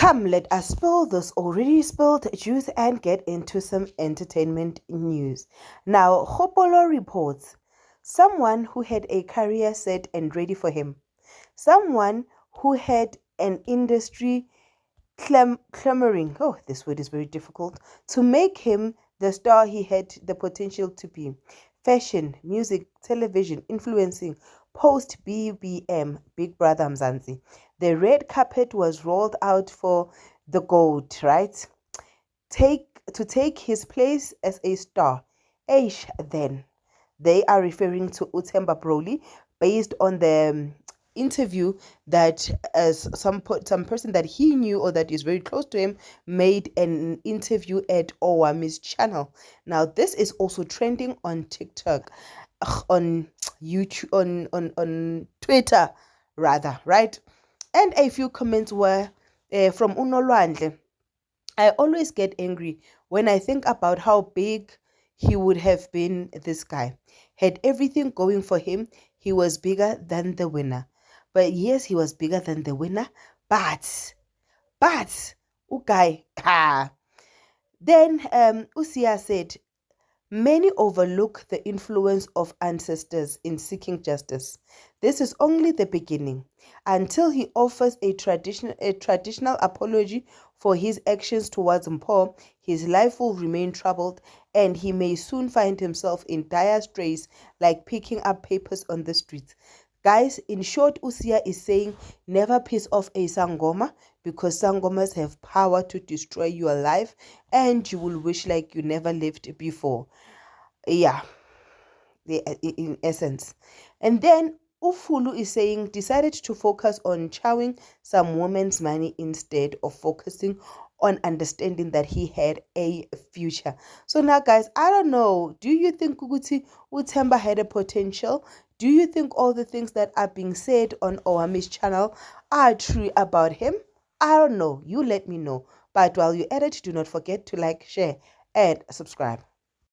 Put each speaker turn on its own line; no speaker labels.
Come, let us spill this already spilled juice and get into some entertainment news. Now, Hopolo reports someone who had a career set and ready for him, someone who had an industry clamoring, oh, this word is very difficult, to make him the star he had the potential to be. Fashion, music, television, influencing, post BBM, Big Brother Mzansi. The red carpet was rolled out for the GOAT, right? To take his place as a star. Aish, then. They are referring to Uthemba Broly based on the interview that some person that he knew or that is very close to him made an interview at Owami's channel. Now this is also trending on TikTok, on YouTube, on Twitter rather, right? And a few comments were from Unolwandle. I always get angry when I think about how big he would have been. This guy had everything going for him. He was bigger than the winner. But yes, he was bigger than the winner. But, okay. Then Usia said, many overlook the influence of ancestors in seeking justice. This is only the beginning. Until he offers a traditional apology for his actions towards Mpho, his life will remain troubled and he may soon find himself in dire straits like picking up papers on the streets. Guys, in short, Usia is saying never piss off a Sangoma because Sangomas have power to destroy your life and you will wish like you never lived before. Yeah, in essence. And then Ufulu is saying decided to focus on chowing some women's money instead of focusing on understanding that he had a future. So now guys, I don't know, do you think Kuguti Uthemba had a potential? Do you think all the things that are being said on Owami's channel are true about him? I don't know, you let me know. But while you're at it, do not forget to like, share and subscribe.